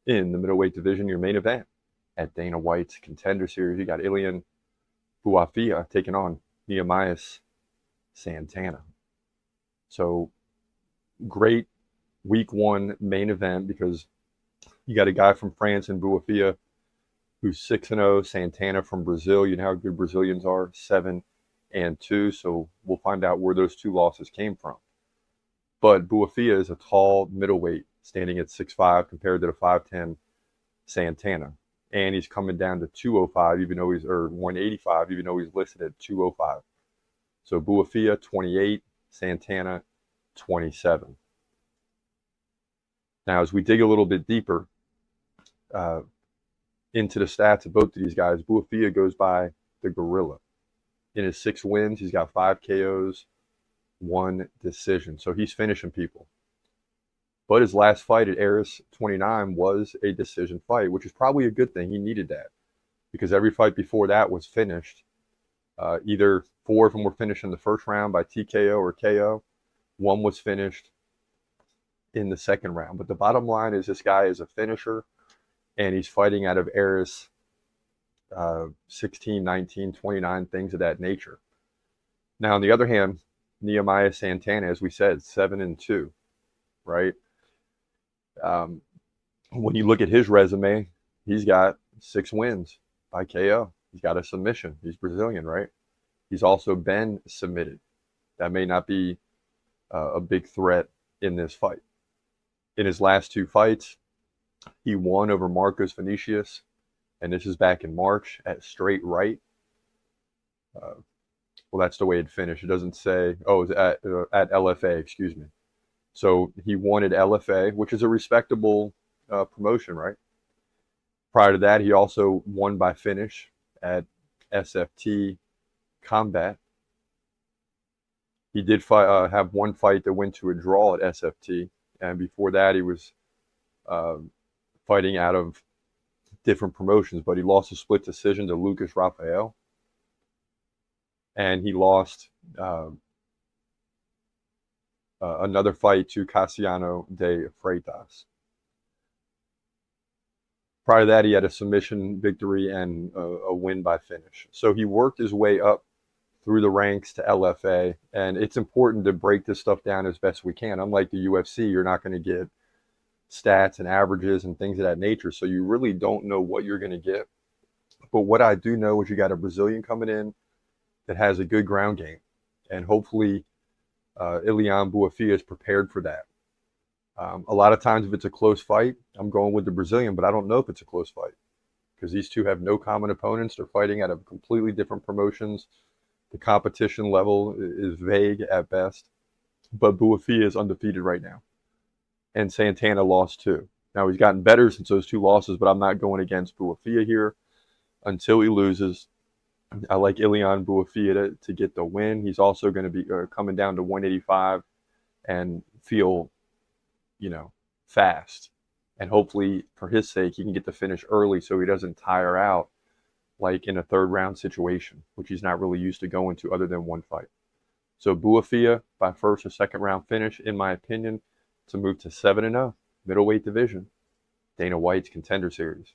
In the middleweight division, your main event at Dana White's Contender Series, you got Ilian Bouafia taking on Neemias Santana. So great week one main event because you got a guy from France in Bouafia who's 6-0, Santana from Brazil. You know how good Brazilians are, 7-2. So we'll find out where those two losses came from. But Bouafia is a tall middleweight, standing at 6'5" compared to the 5'10" Santana. And he's coming down to 205, even though or 185, even though he's listed at 205. So Bouafia 28, Santana 27. Now, as we dig a little bit deeper into the stats of both of these guys, Bouafia goes by the Gorilla. In his 6 wins, he's got 5 KOs, 1 decision. So he's finishing people. But his last fight at Aris 29 was a decision fight, which is probably a good thing. He needed that because every fight before that was finished. Either 4 of them were finished in the first round by TKO or KO. 1 was finished in the second round. But the bottom line is this guy is a finisher, and he's fighting out of Aris 16, 19, 29, things of that nature. Now, on the other hand, Neemias Santana, as we said, 7-2, right? When you look at his resume, he's got 6 wins by KO. He's got a submission. He's Brazilian, right? He's also been submitted. That may not be a big threat in this fight. In his last 2 fights, he won over Marcos Vinicius, and this is back in March at straight right. Well, that's the way it finished. It doesn't say, oh, it was at LFA, excuse me. So he won at LFA, which is a respectable promotion, right? Prior to that, he also won by finish at SFT Combat. He did have 1 fight that went to a draw at SFT, and before that, he was fighting out of different promotions, but he lost a split decision to Lucas Rafael, and he lost another fight to Cassiano de Freitas. Prior to that, he had a submission victory and a win by finish. So he worked his way up through the ranks to LFA, and it's important to break this stuff down as best we can. Unlike the UFC, you're not going to get stats and averages and things of that nature, so you really don't know what you're going to get. But what I do know is you got a Brazilian coming in that has a good ground game, and hopefully Ilian Bouafia is prepared for that. A lot of times if it's a close fight, I'm going with the Brazilian, but I don't know if it's a close fight because these two have no common opponents. They're fighting out of completely different promotions. The competition level is vague at best, but Bouafia is undefeated right now, and Santana lost 2. Now, he's gotten better since those 2 losses, but I'm not going against Bouafia here until he loses. I like Ilian Bouafia to get the win. He's also going to be coming down to 185 and feel, fast. And hopefully, for his sake, he can get the finish early so he doesn't tire out like in a 3rd round situation, which he's not really used to going to other than 1 fight. So Bouafia by 1st or 2nd round finish, in my opinion, to move to 7-0, middleweight division, Dana White's Contender Series.